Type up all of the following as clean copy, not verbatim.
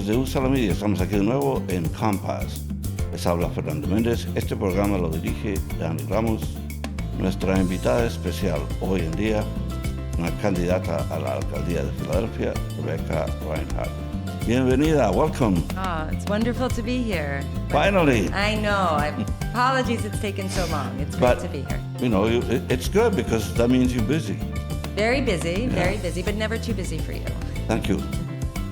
amigos de Usa la Media, estamos aquí de nuevo en Compass. Les habla Fernando Mendez. Este programa lo dirige Dani Ramos. Nuestra invitada especial hoy en día, una candidata a la alcaldía de Filadelfia, Rebecca Rhynhart. Bienvenida, welcome. Oh, it's wonderful to be here. Finally. I know. Apologies it's taken so long. It's great to be here. You know, it's good because that means you're busy. Very busy, but never too busy for you. Thank you.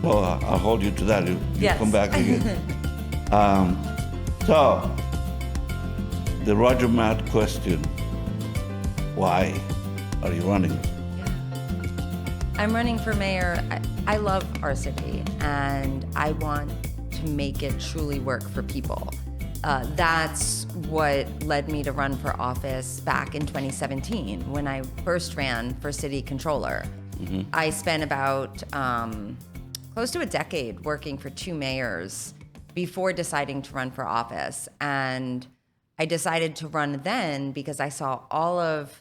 So I'll hold you to that. You Yes. come back again. So, the Roger Matt question. Why are you running? I'm running for mayor. I love our city, and I want to make it truly work for people. That's what led me to run for office back in 2017 when I first ran for city controller. Mm-hmm. I spent about close to a decade working for two mayors before deciding to run for office. And I decided to run then because I saw all of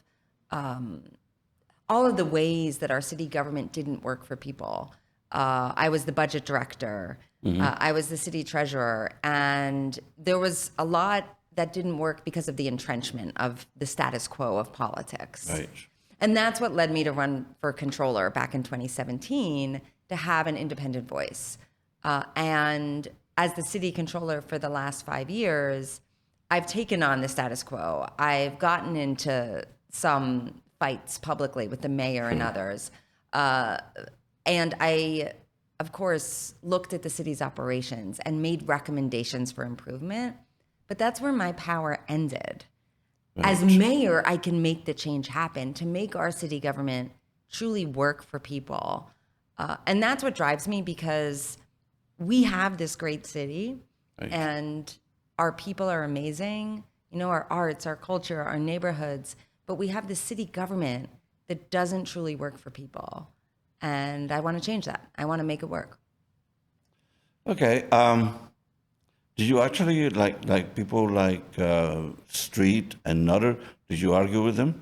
the ways that our city government didn't work for people. I was the budget director. Mm-hmm. I was the city treasurer. And there was a lot that didn't work because of the entrenchment of the status quo of politics. Right. And that's what led me to run for controller back in 2017, to have an independent voice. And as the city controller for the last 5 years, I've taken on the status quo. I've gotten into some fights publicly with the mayor and others. And I, of course, looked at the city's operations and made recommendations for improvement. But that's where my power ended. Right. As mayor, I can make the change happen to make our city government truly work for people. And that's what drives me, because we have this great city, right, and our people are amazing. You know, our arts, our culture, our neighborhoods, but we have this city government that doesn't truly work for people. And I want to change that. I want to make it work. Okay. Did you actually, like people like Street and Nutter, did you argue with them?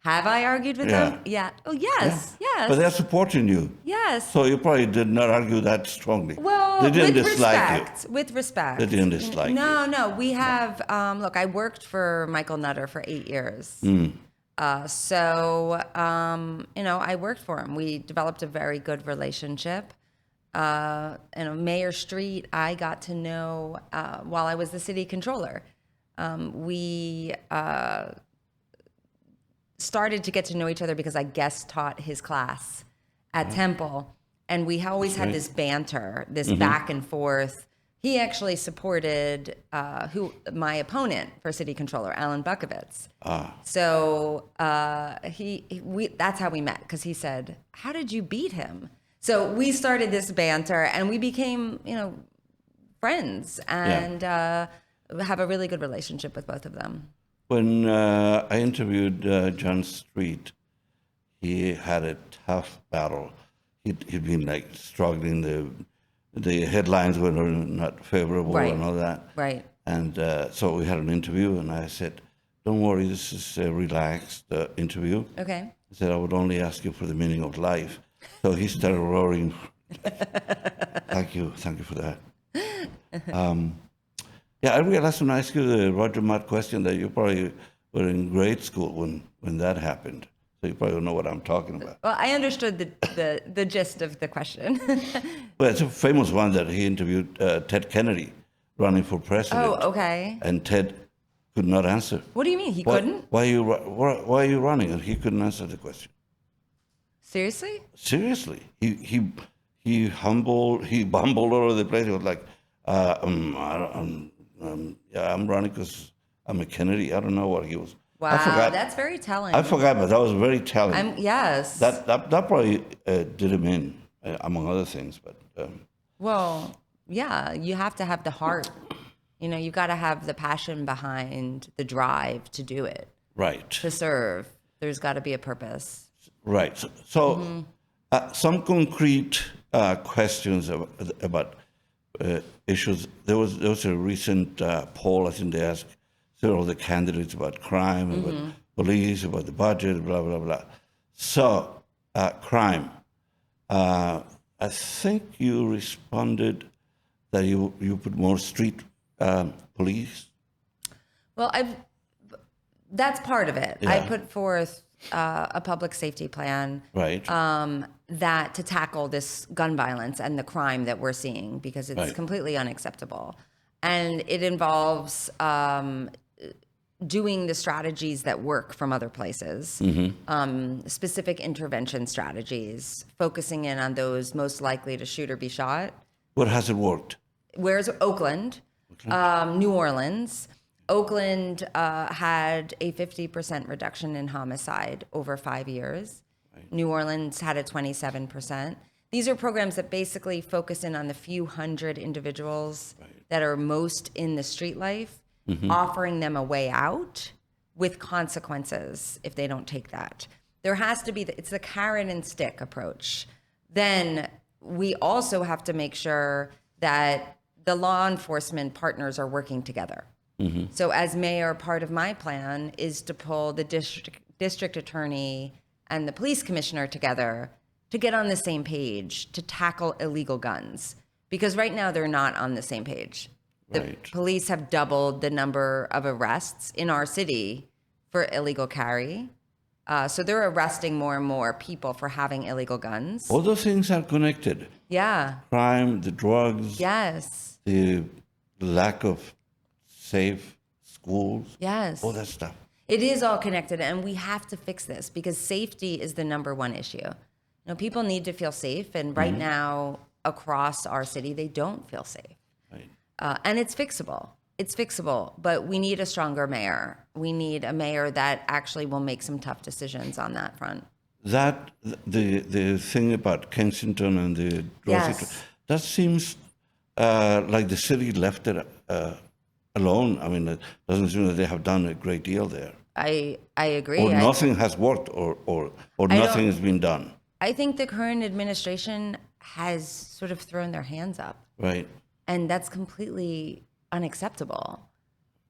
Have I argued with them? Yeah. Oh, yes, yes. But they're supporting you. Yes. So you probably did not argue that strongly. Well, they didn't with dislike respect. You. With respect. They didn't dislike you. No. We have, look, I worked for Michael Nutter for 8 years. Mm. I worked for him. We developed a very good relationship. Mayor Street, I got to know while I was the city controller. We started to get to know each other because I guest taught his class at Temple, and we always had this banter, this back and forth. He actually supported my opponent for city controller, Alan Bukovitz. So that's how we met, because he said, "How did you beat him?" So we started this banter, and we became, friends, and have a really good relationship with both of them. When I interviewed John Street, he had a tough battle. He'd been struggling. The headlines were not favorable, right, and all that. Right. And so we had an interview, and I said, "Don't worry, this is a relaxed interview." Okay. I said, "I would only ask you for the meaning of life." So he started roaring. Thank you for that. I realized when I asked you the Roger Matt question that you probably were in grade school when that happened. So you probably don't know what I'm talking about. Well, I understood the gist of the question. Well, it's a famous one that he interviewed Ted Kennedy running for president. Oh, okay. And Ted could not answer. What do you mean? He couldn't? Why are you running? And he couldn't answer the question. Seriously? Seriously. He bumbled all over the place. He was like, I'm running because I'm a Kennedy. I don't know what he was. Wow, that's very telling. I forgot, but that was very telling. Yes. That probably did him in, among other things. But well, yeah, you have to have the heart. You got to have the passion behind the drive to do it. Right. To serve. There's got to be a purpose. Right. So some concrete questions about issues. There was a recent poll. I think they asked several of the candidates about crime, about police, about the budget, blah, blah, blah. So crime. I think you responded that you put more street police. Well, that's part of it. I Yeah. put forth a public safety plan Right. that to tackle this gun violence and the crime that we're seeing because it's Right. completely unacceptable. And it involves doing the strategies that work from other places, specific intervention strategies, focusing in on those most likely to shoot or be shot. What has it worked? Where's Oakland? New Orleans. Oakland had a 50% reduction in homicide over 5 years. Right. New Orleans had a 27%. These are programs that basically focus in on the few hundred individuals that are most in the street life, offering them a way out with consequences if they don't take that. There has to be, it's the carrot and stick approach. Then we also have to make sure that the law enforcement partners are working together. So as mayor, part of my plan is to pull the district attorney and the police commissioner together to get on the same page to tackle illegal guns. Because right now they're not on the same page. The police have doubled the number of arrests in our city for illegal carry. So they're arresting more and more people for having illegal guns. All those things are connected. Yeah. Crime, the drugs. Yes. The lack of safe schools. Yes. All that stuff. It is all connected, and we have to fix this because safety is the number one issue. People need to feel safe, and right now across our city, they don't feel safe. Right. And it's fixable. It's fixable, but we need a stronger mayor. We need a mayor that actually will make some tough decisions on that front. That the thing about Kensington and the that seems like the city left it alone. I mean, it doesn't seem that they have done a great deal there. I agree. Or nothing has worked, or nothing has been done. I think the current administration has sort of thrown their hands up. Right. And that's completely unacceptable.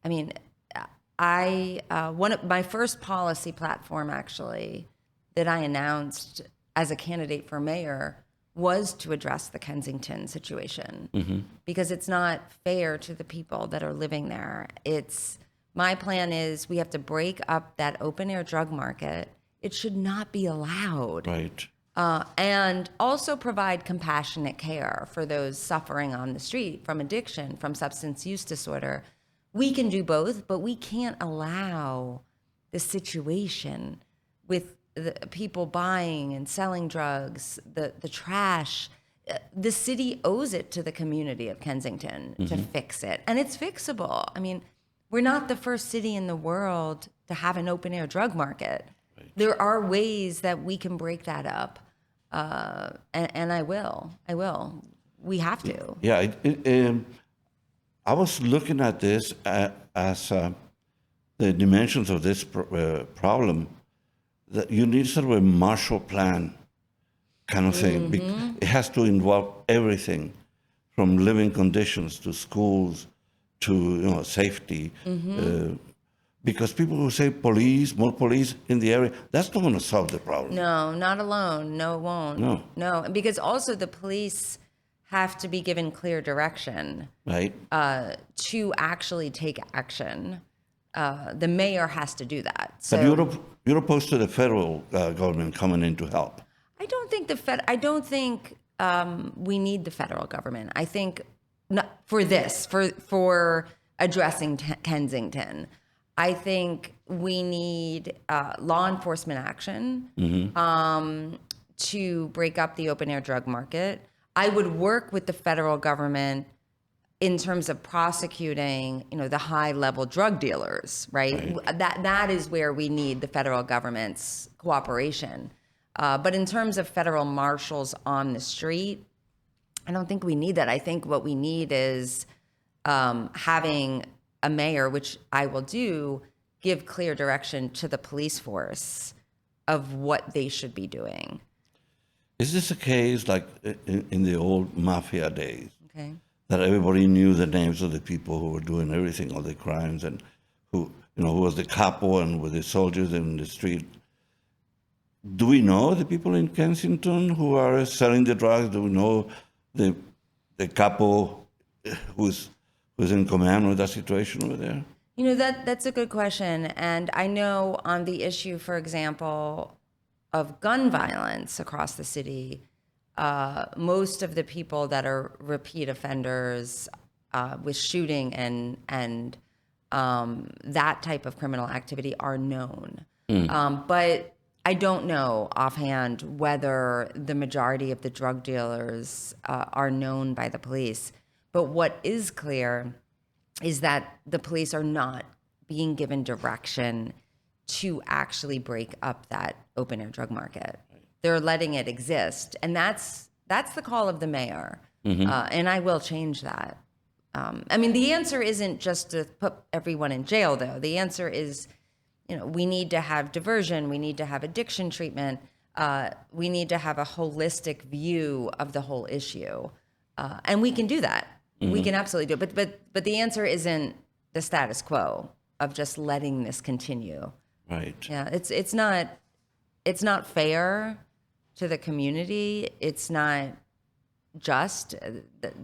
I mean, one of my first policy platform actually that I announced as a candidate for mayor was to address the Kensington situation because it's not fair to the people that are living there. My plan is we have to break up that open air drug market. It should not be allowed. Right. And also provide compassionate care for those suffering on the street from addiction, from substance use disorder. We can do both, but we can't allow the situation with the people buying and selling drugs, the trash. The city owes it to the community of Kensington to fix it. And it's fixable. I mean, we're not the first city in the world to have an open air drug market. Right. There are ways that we can break that up. And I will. We have to. Yeah, I was looking at this as the dimensions of this problem, that you need sort of a Marshall Plan kind of thing. It has to involve everything from living conditions to schools to Mm-hmm. safety. Because people who say more police in the area, that's not going to solve the problem. No, not alone. No, it won't. No, because also the police have to be given clear direction, right, to actually take action. The mayor has to do that. So but you're opposed to the federal government coming in to help. I don't think we need the federal government. I think not for this, for addressing Kensington. I think we need law enforcement action to break up the open air drug market. I would work with the federal government in terms of prosecuting, the high level drug dealers, right? That is where we need the federal government's cooperation. But in terms of federal marshals on the street, I don't think we need that. I think what we need is having a mayor, which I will do, give clear direction to the police force of what they should be doing. Is this a case like in the old mafia days? Okay. That everybody knew the names of the people who were doing everything, all the crimes, and who was the capo and with the soldiers in the street. do we know the people in Kensington who are selling the drugs? Do we know the capo who's in command of that situation over there? You know, that's a good question. And I know on the issue, for example, of gun violence across the city, most of the people that are repeat offenders with shooting and that type of criminal activity are known. But I don't know offhand whether the majority of the drug dealers are known by the police. But what is clear is that the police are not being given direction to actually break up that open air drug market. They're letting it exist, and that's the call of the mayor. And I will change that. I mean, the answer isn't just to put everyone in jail, though. The answer is, we need to have diversion. We need to have addiction treatment. We need to have a holistic view of the whole issue, and we can do that. We can absolutely do it. But the answer isn't the status quo of just letting this continue. Right. Yeah, it's not fair to the community. It's not just.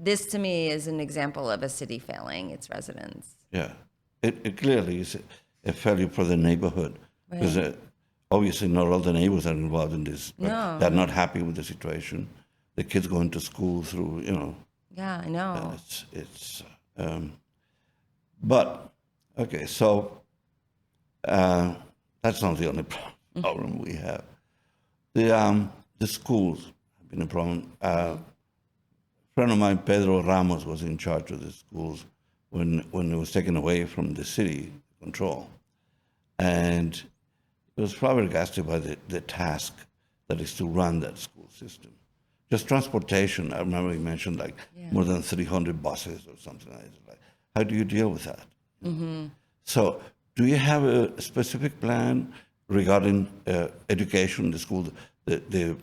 This to me is an example of a city failing its residents. Yeah, it clearly is a failure for the neighborhood, because obviously not all the neighbors are involved in this. But No. they're not happy with the situation. The kids going to school through, Yeah, I know. But okay, so that's not the only problem we have. The schools have been a problem. A friend of mine, Pedro Ramos, was in charge of the schools when it was taken away from the city control, and he was flabbergasted by the task that is to run that school system. Just transportation. I remember he mentioned more than 300 buses or something like that. How do you deal with that? So, do you have a specific plan regarding education in the school, the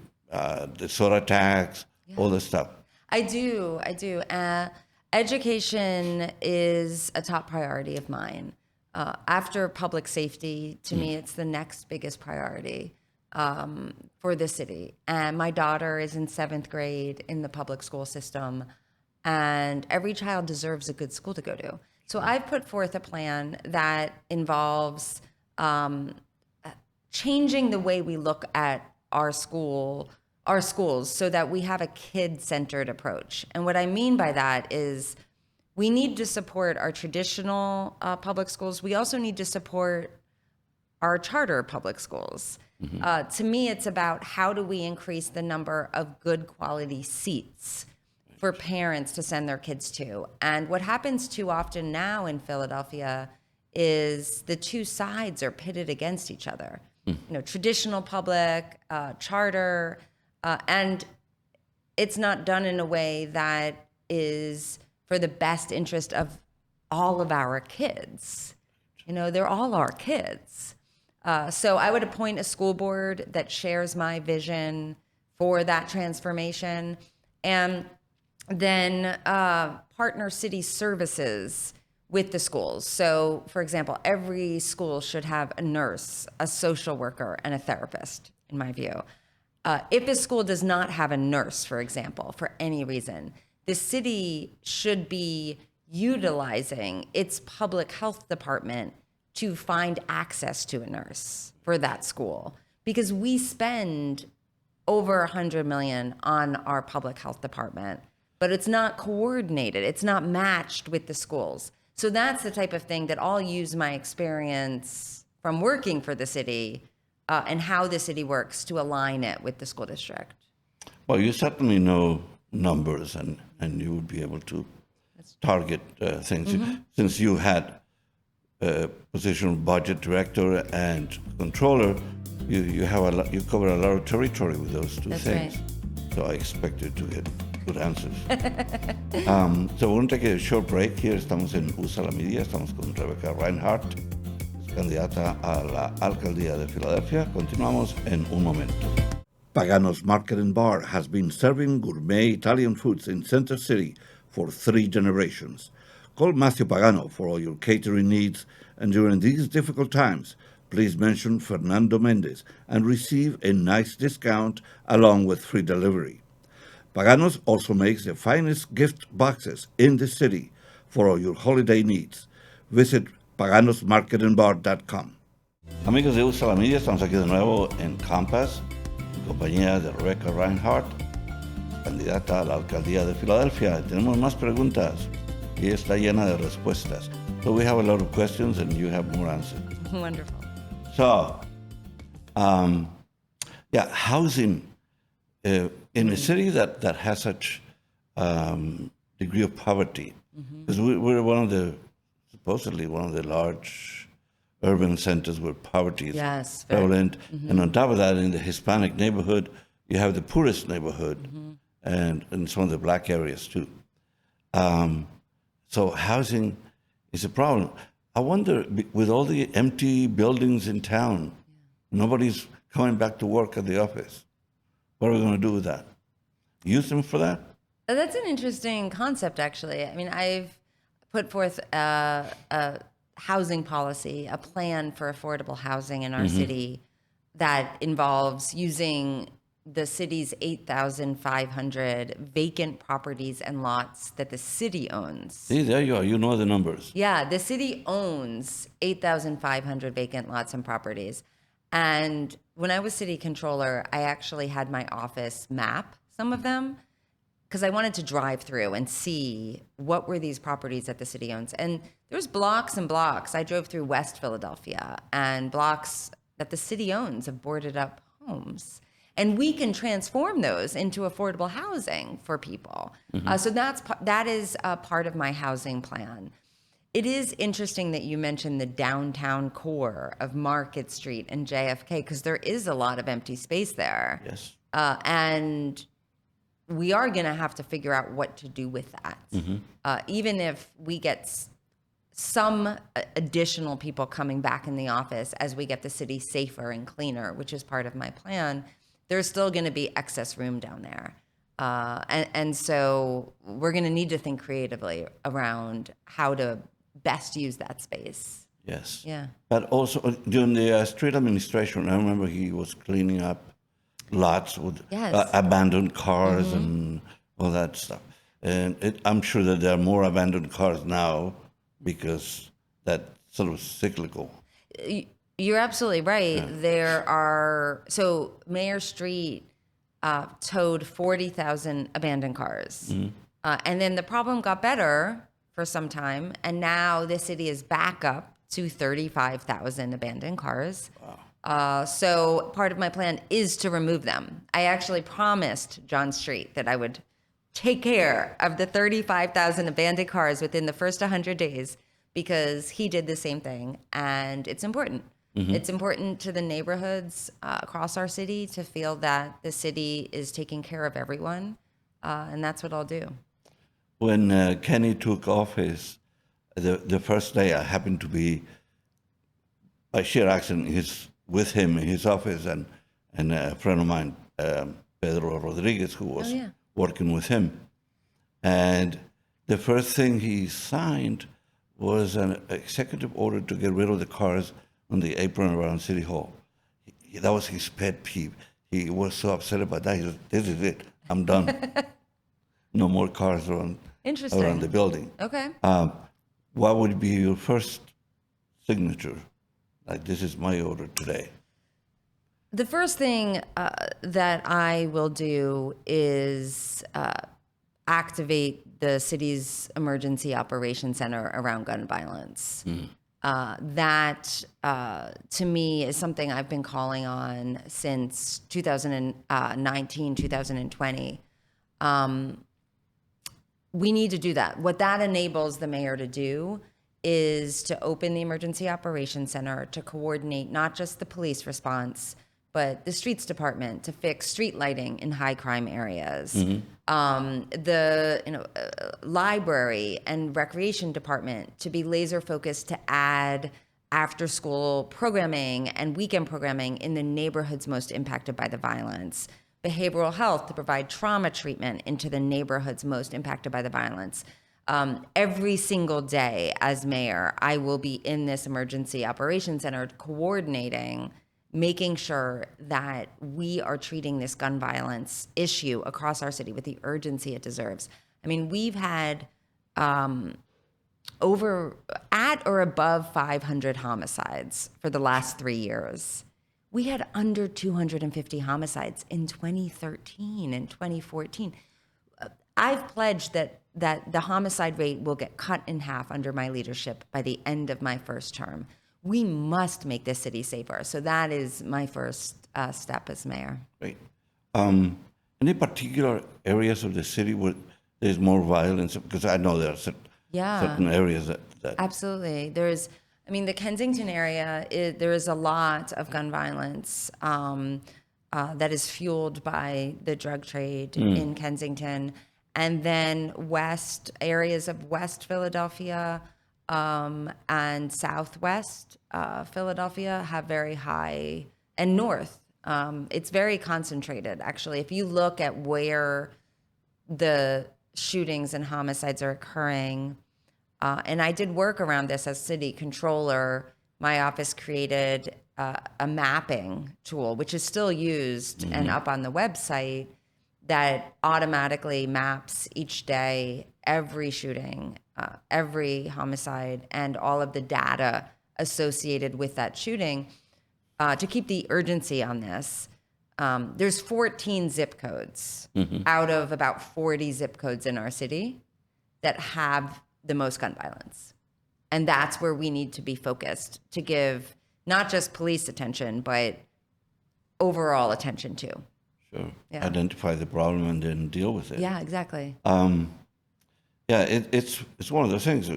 soda tax, all this stuff? I do. Education is a top priority of mine. After public safety, to me, it's the next biggest priority for the city. And my daughter is in 7th grade in the public school system, and every child deserves a good school to go to. So I've put forth a plan that involves changing the way we look at our schools so that we have a kid-centered approach. And what I mean by that is we need to support our traditional public schools. We also need to support our charter public schools. To me, it's about how do we increase the number of good quality seats for parents to send their kids to. And what happens too often now in Philadelphia is the two sides are pitted against each other. Traditional public, charter, and it's not done in a way that is for the best interest of all of our kids. They're all our kids. So I would appoint a school board that shares my vision for that transformation, and then partner city services with the schools. So, for example, every school should have a nurse, a social worker, and a therapist, in my view. If a school does not have a nurse, for example, for any reason, the city should be utilizing its public health department to find access to a nurse for that school, because we spend over $100 million on our public health department, but it's not coordinated. It's not matched with the schools. So that's the type of thing that I'll use my experience from working for the city and how the city works to align it with the school district. Well, you certainly know numbers, and you would be able to target things. Since you had position of budget director and controller, you cover a lot of territory with those two things. Right. So I expected to get good answers. So we're going to take a short break here. Estamos en USA la Media. Estamos con Rebecca Rhynhart, candidata a la alcaldía de Filadelfia. Continuamos en un momento. Pagano's Market and Bar has been serving gourmet Italian foods in Center City for 3 generations. Call Matthew Pagano for all your catering needs, and during these difficult times, please mention Fernando Mendez and receive a nice discount along with free delivery. Paganos also makes the finest gift boxes in the city for all your holiday needs. Visit paganosmarketandbar.com. Amigos de Usa la Media, estamos aquí de nuevo en Compass, en compañía de Rebecca Rhynhart, candidata a la alcaldía de Filadelfia. Tenemos más preguntas y está llena de respuestas. So we have a lot of questions and you have more answers. Wonderful. So, housing in a city that has such degree of poverty, because we're supposedly one of the large urban centers where poverty is prevalent. And on top of that, in the Hispanic neighborhood, you have the poorest neighborhood and in some of the black areas too. So housing is a problem. I wonder, with all the empty buildings in town, nobody's coming back to work at the office. What are we going to do with that? Use them for that? That's an interesting concept, actually. I mean, I've put forth a housing policy, a plan for affordable housing in our city that involves using the city's 8,500 vacant properties and lots that the city owns. See, there you are. You know the numbers. Yeah, the city owns 8,500 vacant lots and properties. And when I was city controller, I actually had my office map some of them because I wanted to drive through and see what were these properties that the city owns. And there's blocks and blocks. I drove through West Philadelphia and blocks that the city owns of boarded up homes. And we can transform those into affordable housing for people. So that is part of my housing plan. It is interesting that you mentioned the downtown core of Market Street and JFK because there is a lot of empty space there. Yes. And we are going to have to figure out what to do with that. Even if we get some additional people coming back in the office as we get the city safer and cleaner, which is part of my plan, there's still going to be excess room down there. And so we're going to need to think creatively around how to best use that space. Yes. Yeah. But also during the street administration, I remember he was cleaning up lots with abandoned cars and all that stuff. And I'm sure that there are more abandoned cars now because that's sort of cyclical. You're absolutely right. Yeah. So Mayor Street towed 40,000 abandoned cars. And then the problem got better for some time. And now the city is back up to 35,000 abandoned cars. Wow. So part of my plan is to remove them. I actually promised John Street that I would take care of the 35,000 abandoned cars within the first 100 days because he did the same thing. And it's important. It's important to the neighborhoods across our city to feel that the city is taking care of everyone. And that's what I'll do. When Kenny took office, the first day I happened to be, by sheer accident, with him in his office and a friend of mine, Pedro Rodriguez, who was working with him. And the first thing he signed was an executive order to get rid of the cars on the apron around City Hall. That was his pet peeve. He was so upset about that. He said, "This is it. I'm done. No more cars around the building." Okay. What would be your first signature? Like, this is my order today. The first thing that I will do is activate the city's emergency operations center around gun violence. That, to me, is something I've been calling on since 2019, 2020. We need to do that. What that enables the mayor to do is to open the emergency operations center to coordinate not just the police response, but the streets department to fix street lighting in high crime areas. The library and recreation department to be laser focused to add after school programming and weekend programming in the neighborhoods most impacted by the violence. Behavioral health to provide trauma treatment into the neighborhoods most impacted by the violence. Every single day as mayor, I will be in this emergency operations center coordinating, making sure that we are treating this gun violence issue across our city with the urgency it deserves. I mean, we've had over at or above 500 homicides for the last 3 years. We had under 250 homicides in 2013 and 2014. I've pledged that the homicide rate will get cut in half under my leadership by the end of my first term. We must make this city safer. So that is my first step as mayor. Right. Any particular areas of the city where there's more violence? Because I know there are certain areas that... Absolutely. The Kensington area, there is a lot of gun violence that is fueled by the drug trade in Kensington. And then areas of West Philadelphia and Southwest Philadelphia have very high, and North. It's very concentrated, actually. If you look at where the shootings and homicides are occurring, and I did work around this as city controller. My office created a mapping tool, which is still used and up on the website, that automatically maps each day every shooting, every homicide, and all of the data associated with that shooting to keep the urgency on this. There's 14 zip codes out of about 40 zip codes in our city that have the most gun violence. And that's where we need to be focused to give not just police attention, but overall attention too. Sure. Yeah. Identify the problem and then deal with it. Yeah, exactly. It's one of those things,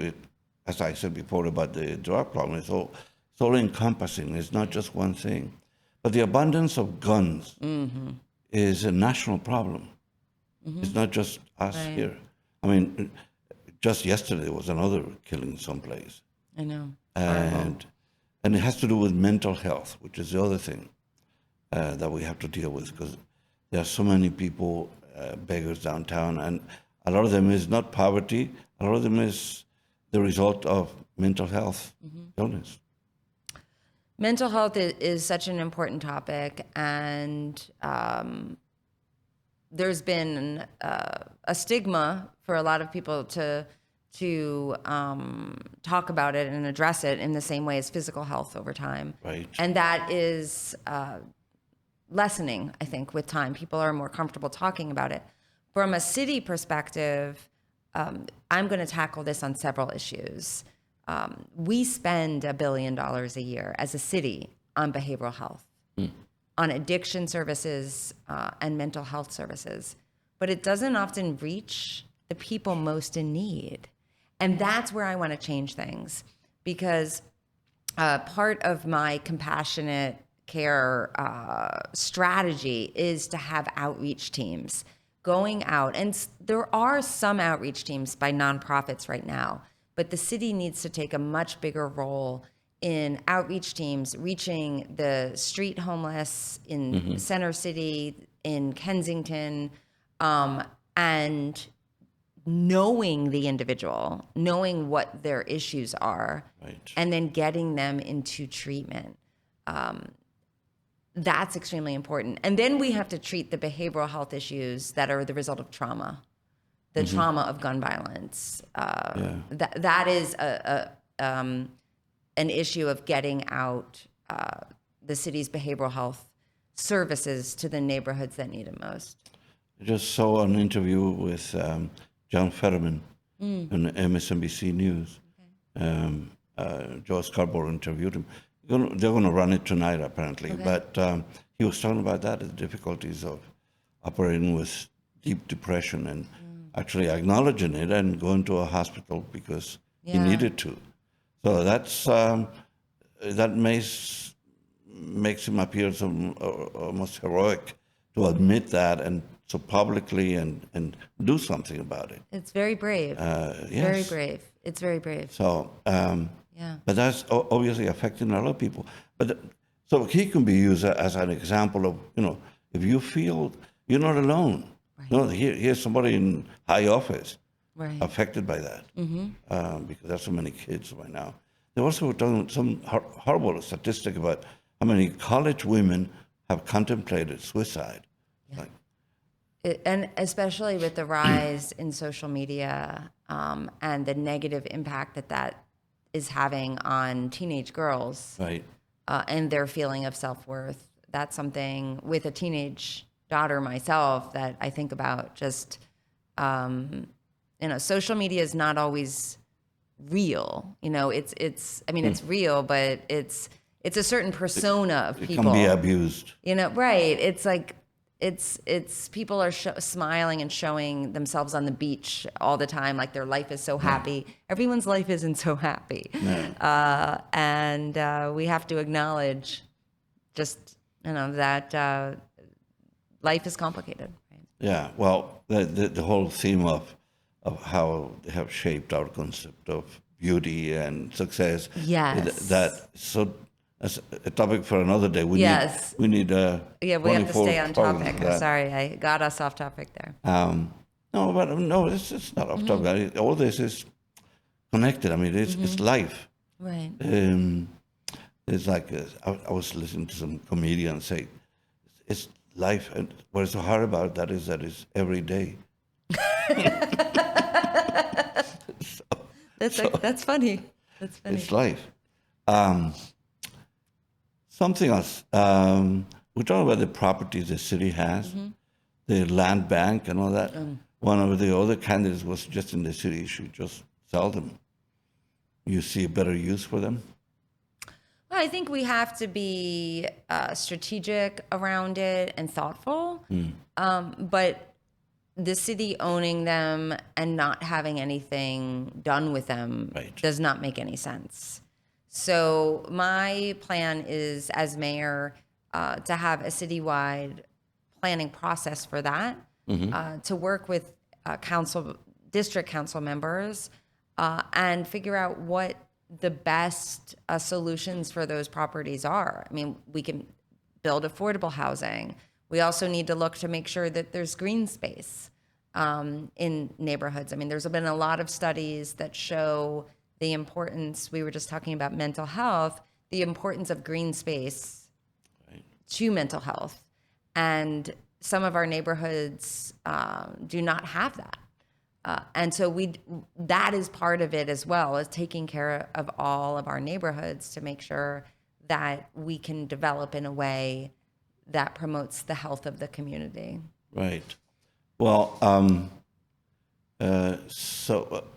as I said before about the drug problem, it's all encompassing. It's not just one thing. But the abundance of guns is a national problem. It's not just us here. I mean, just yesterday there was another killing someplace. I know. And it has to do with mental health, which is the other thing that we have to deal with, because there are so many people, beggars downtown, and a lot of them is not poverty, a lot of them is the result of mental health illness. Mental health is such an important topic, and there's been a stigma for a lot of people to talk about it and address it in the same way as physical health over time. Right. And that is lessening, I think, with time. People are more comfortable talking about it. From a city perspective, I'm going to tackle this on several issues. We spend $1 billion a year as a city on behavioral health, on addiction services and mental health services, but it doesn't often reach the people most in need. And that's where I want to change things, because part of my compassionate care strategy is to have outreach teams going out. And there are some outreach teams by nonprofits right now, but the city needs to take a much bigger role in outreach teams, reaching the street homeless in Center City, in Kensington, and knowing the individual, knowing what their issues are, and then getting them into treatment. That's extremely important. And then we have to treat the behavioral health issues that are the result of trauma, the trauma of gun violence. That is an issue of getting out the city's behavioral health services to the neighborhoods that need it most. I just saw an interview with John Fetterman on MSNBC News. Joe Scarborough interviewed him. They're going to run it tonight, apparently. But he was talking about that, the difficulties of operating with deep depression and actually acknowledging it and going to a hospital because he needed to. So that's that makes him appear almost heroic to admit that and so publicly and do something about it. It's very brave. Yes. Very brave. It's very brave. So, but that's obviously affecting a lot of people. But so he can be used as an example of, if you feel you're not alone. Right. No, here's somebody in high office Right. affected by that because there's so many kids right now. They also done some horrible statistic about how many college women have contemplated suicide. Like, And especially with the rise in social media and the negative impact that is having on teenage girls right. and their feeling of self-worth. That's something with a teenage daughter myself that I think about. Just social media is not always real. It's real, but it's a certain persona of It people. can be abused. Right. It's like it's people are smiling and showing themselves on the beach all the time, like their life is so happy. Everyone's life isn't so happy, and we have to acknowledge just that life is complicated. Right? Yeah. Well, the whole theme of how they have shaped our concept of beauty and success. Yes. That's a topic for another day. We need we have to stay on topic. Sorry, I got us off topic there. No, it's not off topic. All this is connected. I mean, it's life. Right. It's like I was listening to some comedian say, it's life, and what is so hard about that is every day. That's funny. That's funny. It's life. Something else. We're talking about the properties the city has, the land bank and all that. One of the other candidates was suggesting the city should just sell them. You see a better use for them? Well, I think we have to be strategic around it and thoughtful. But the city owning them and not having anything done with them does not make any sense. So my plan is, as mayor, to have a citywide planning process for that, to work with district council members, and figure out what the best solutions for those properties are. I mean, we can build affordable housing. We also need to look to make sure that there's green space in neighborhoods. I mean, there's been a lot of studies that show the importance, we were just talking about mental health, the importance of green space to mental health. And some of our neighborhoods do not have that. And so that is part of it as well, is taking care of all of our neighborhoods to make sure that we can develop in a way that promotes the health of the community. Right. Well,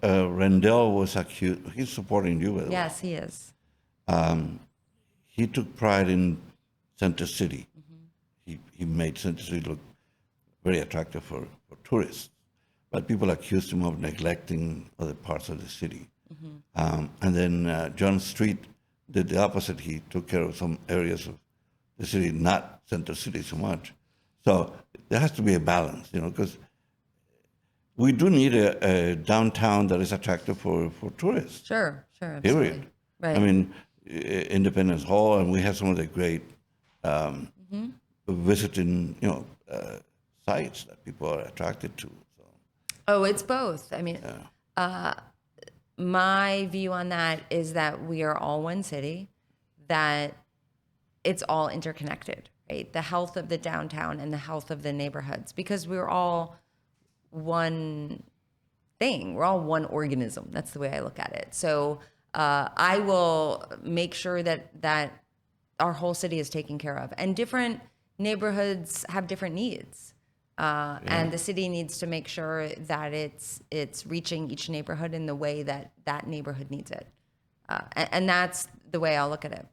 Rendell was accused. He's supporting you, by the way. Yes, he is. He took pride in Center City. He made Center City look very attractive for tourists. But people accused him of neglecting other parts of the city. And then John Street did the opposite. He took care of some areas of the city, not Center City so much. So there has to be a balance, because we do need a downtown that is attractive for tourists. Sure, absolutely. Period. Right. I mean, Independence Hall, and we have some of the great visiting, sites that people are attracted to. So. Oh, it's both. I mean, my view on that is that we are all one city, that it's all interconnected, right? The health of the downtown and the health of the neighborhoods, because we're all one thing. We're all one organism. That's the way I look at it. So I will make sure that our whole city is taken care of. And different neighborhoods have different needs. And the city needs to make sure that it's reaching each neighborhood in the way that neighborhood needs it. And that's the way I'll look at it.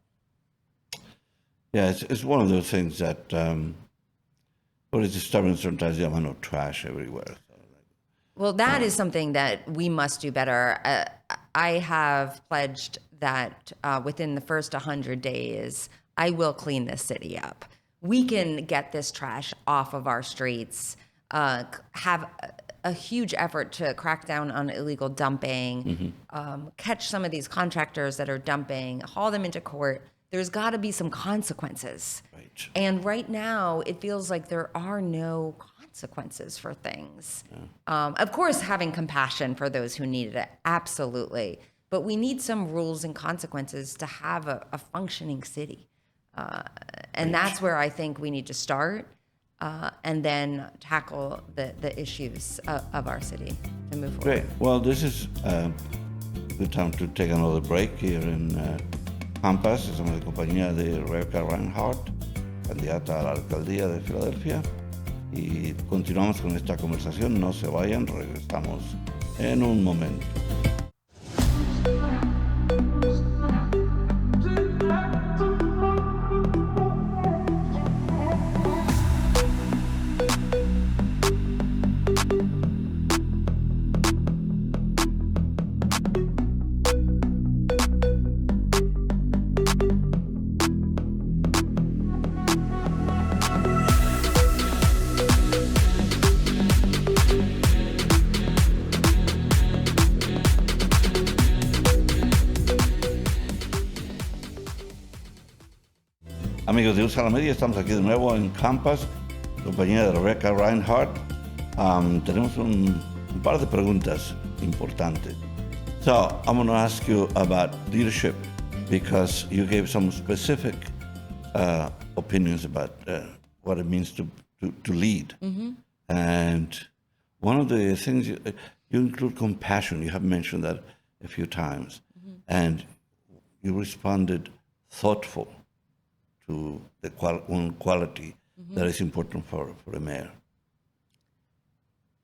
Yeah, it's one of those things that, what is disturbing sometimes, the amount of trash everywhere. Well, that is something that we must do better. I have pledged that within the first 100 days, I will clean this city up. We can get this trash off of our streets, have a huge effort to crack down on illegal dumping, catch some of these contractors that are dumping, haul them into court. There's got to be some consequences. Right. And right now, it feels like there are no consequences. consequences for things. Of course, having compassion for those who needed it, absolutely. But we need some rules and consequences to have a functioning city. And that's where I think we need to start and then tackle the issues of our city to move forward. Great. Well, this is a good time to take another break here in Pampas. Estamos en compañía de Rebecca Rhynhart, candidata a la alcaldía de Filadelfia. Y continuamos con esta conversación. No se vayan, regresamos en un momento. Amigos de USA la Media, estamos aquí de nuevo en Campus, compañía de Rebecca Rhynhart. Tenemos un par de preguntas importantes. So, I'm going to ask you about leadership because you gave some specific opinions about what it means to lead. Mm-hmm. And one of the things, you include compassion. You have mentioned that a few times. Mm-hmm. And you responded thoughtful to the one quality mm-hmm. that is important for a mayor.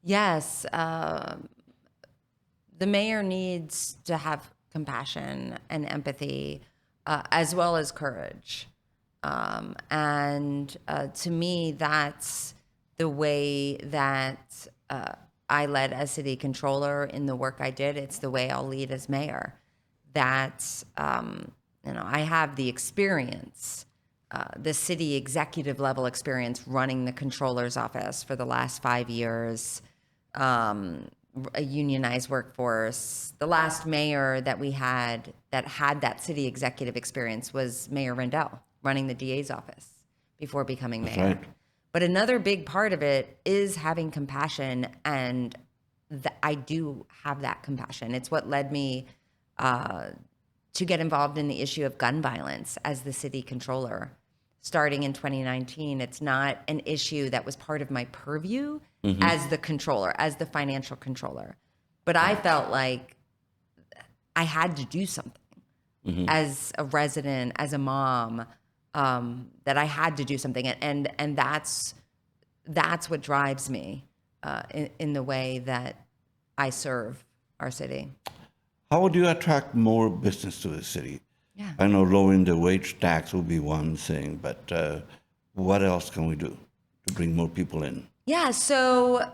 Yes, the mayor needs to have compassion and empathy, as well as courage. And to me, that's the way that I led as city controller in the work I did. It's the way I'll lead as mayor. That I have the experience. The city executive level experience running the controller's office for the last 5 years, a unionized workforce. The last mayor that we had that city executive experience was Mayor Rendell, running the DA's office before becoming mayor. Right. But another big part of it is having compassion, and I do have that compassion. It's what led me to get involved in the issue of gun violence as the city controller. Starting in 2019, it's not an issue that was part of my purview mm-hmm. as the controller, as the financial controller. But I felt like I had to do something mm-hmm. as a resident, as a mom, that I had to do something. And that's what drives me in the way that I serve our city. How would you attract more business to the city? Yeah. I know lowering the wage tax would be one thing, but what else can we do to bring more people in? Yeah, so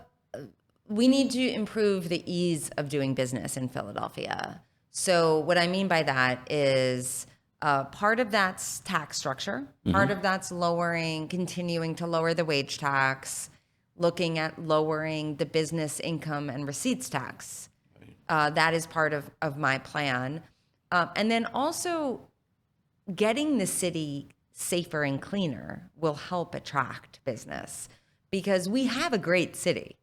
we need to improve the ease of doing business in Philadelphia. So what I mean by that is part of that's tax structure, mm-hmm. part of that's continuing to lower the wage tax, looking at lowering the business income and receipts tax. Right. That is part of my plan. And then also getting the city safer and cleaner will help attract business because we have a great city.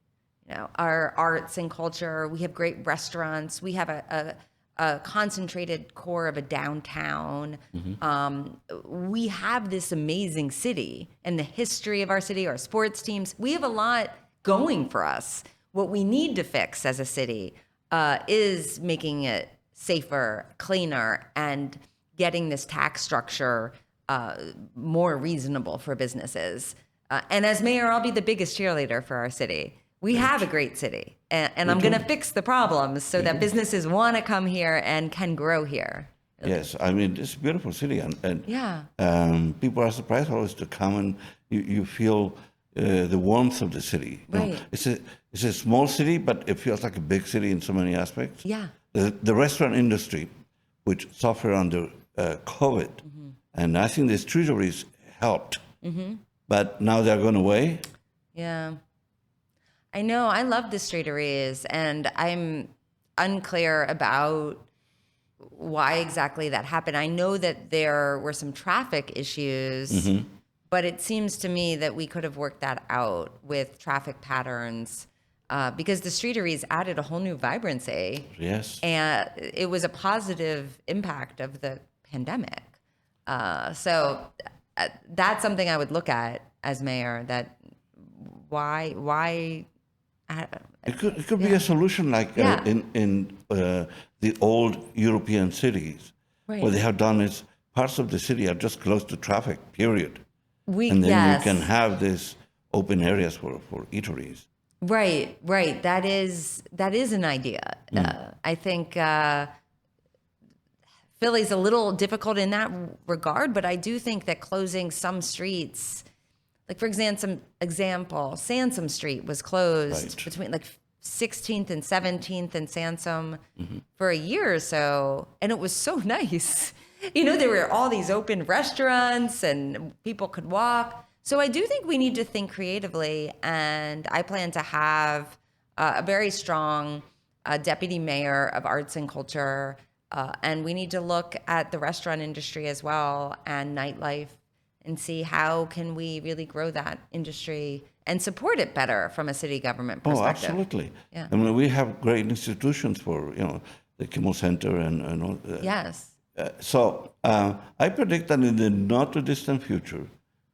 Our arts and culture, we have great restaurants, we have a concentrated core of a downtown. Mm-hmm. We have this amazing city and the history of our city, our sports teams. We have a lot going for us. What we need to fix as a city is making it safer, cleaner, and getting this tax structure more reasonable for businesses. And as mayor, I'll be the biggest cheerleader for our city. We have a great city, and I'm going to fix the problems so that businesses want to come here and can grow here. Yes, I mean, it's a beautiful city, and people are surprised always to come, and you feel the warmth of the city. Right. It's a small city, but it feels like a big city in so many aspects. Yeah. The restaurant industry, which suffered under COVID, mm-hmm. and I think the streeteries helped, mm-hmm. but now they're going away. Yeah, I know. I love the streeteries, and I'm unclear about why exactly that happened. I know that there were some traffic issues, mm-hmm. But it seems to me that we could have worked that out with traffic patterns because the streeteries added a whole new vibrancy. Yes. And it was a positive impact of the pandemic. So that's something I would look at as mayor, that why It could be a solution like in the old European cities, Right. what they have done is parts of the city are just closed to traffic, period. And then yes. you can have these open areas for eateries. Right. That is an idea. I think Philly's a little difficult in that regard, but I do think that closing some streets, like for example, Sansom Street was closed between like 16th and 17th and Sansom for a year or so, and it was so nice. There were all these open restaurants and people could walk. So I do think we need to think creatively, and I plan to have a very strong deputy mayor of arts and culture, and we need to look at the restaurant industry as well and nightlife and see how can we really grow that industry and support it better from a city government perspective. Oh, absolutely. Yeah. I mean, we have great institutions for, the Kimmel Center and all that. Yes. So I predict that in the not too distant future,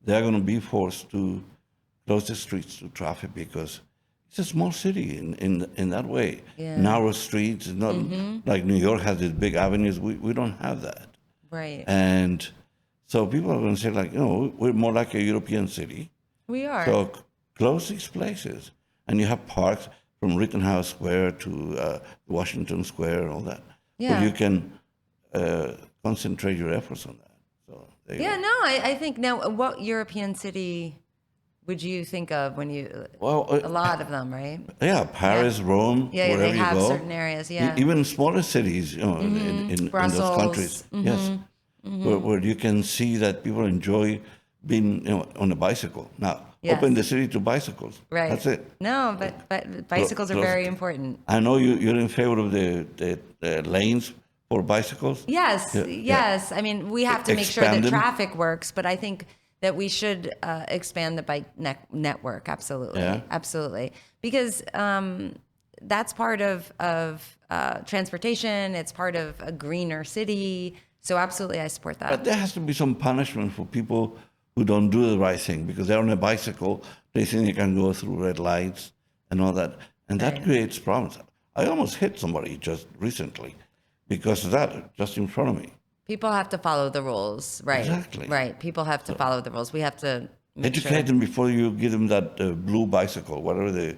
they're going to be forced to close the streets to traffic because it's a small city in that way. Yeah. Narrow streets, not like New York has these big avenues. We don't have that. Right. And so people are going to say, like, we're more like a European city. We are. So close these places. And you have parks from Rittenhouse Square to Washington Square and all that. Yeah. But you can concentrate your efforts on that. So there you go. I think now, what European city would you think of when you, Well, a lot of them, right? Yeah, Paris, Rome, Yeah, wherever they have you go. certain areas, yeah. Even smaller cities, in Brussels. those countries. Yes, where you can see that people enjoy being on a bicycle. Now, Yes. open the city to bicycles. Right. That's it. No, but bicycles are very important. I know you're in favor of the lanes for bicycles. Yes, Yeah, yes. I mean, we have to make sure that Expand them. traffic works, but I think that we should expand the bike network. Absolutely, Yeah. absolutely, because that's part of transportation. It's part of a greener city. So absolutely, I support that. But there has to be some punishment for people who don't do the right thing because they're on a bicycle. They think they can go through red lights and all that. And that Right. creates problems. I almost hit somebody just recently because of that, just in front of me. People have to follow the rules, right? Exactly. Right. People have to follow the rules. We have to make Educate sure. them before you give them that blue bicycle, whatever they...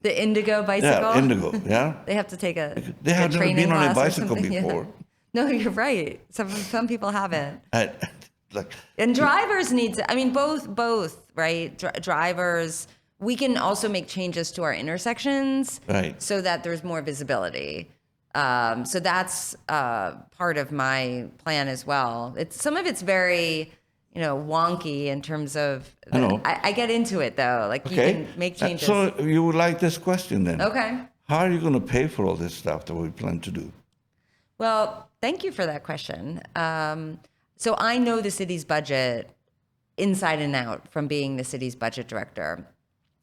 The indigo bicycle. Yeah, indigo, yeah? They have to take They have a never training been on a class or bicycle something, yeah. before. No, you're right. Some people haven't. Like, And drivers need to, I mean, both, right? Drivers, we can also make changes to our intersections Right. so that there's more visibility. So that's part of my plan as well. Some of it's very, wonky in terms of, I know. I get into it though. Like you okay. can make changes. So you would like this question then? Okay. How are you going to pay for all this stuff that we plan to do? Well, thank you for that question. So I know the city's budget inside and out from being the city's budget director.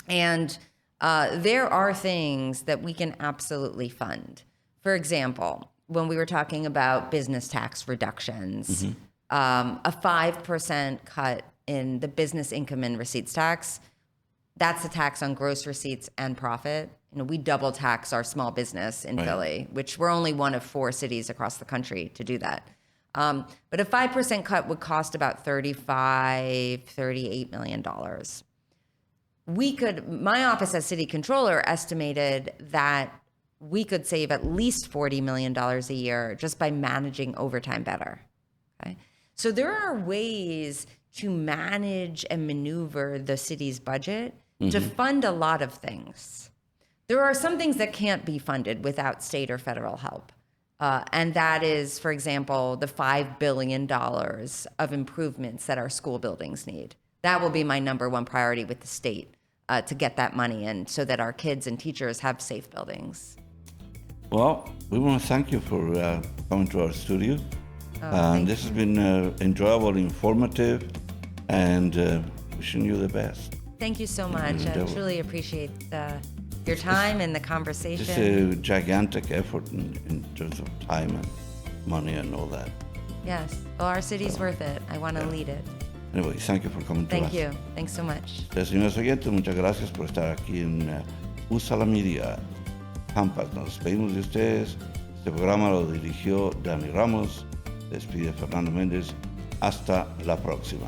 And there are things that we can absolutely fund. For example, when we were talking about business tax reductions, a 5% cut in the business income and receipts tax, that's a tax on gross receipts and profit. We double tax our small business in Philly, which we're only one of 4 cities across the country to do that. But a 5% cut would cost about $38 million. My office as city controller estimated that we could save at least $40 million a year just by managing overtime better. Okay? So there are ways to manage and maneuver the city's budget to fund a lot of things. There are some things that can't be funded without state or federal help. And that is, for example, the $5 billion of improvements that our school buildings need. That will be my number one priority with the state, to get that money in so that our kids and teachers have safe buildings. Well, we want to thank you for coming to our studio. Thank This has been enjoyable, informative, and wishing you the best. Thank you so much. I truly appreciate your time and the conversation. It's a gigantic effort in terms of time and money and all that. Yes. Well, our city's worth it. I want to lead it. Anyway, thank you for coming to us. Thank you. Thanks so much. Señores oyentes, muchas gracias por estar aquí en USA la Media, Campus. Nos despedimos de ustedes. Este programa lo dirigió Dani Ramos. Despide Fernando Méndez. Hasta la próxima.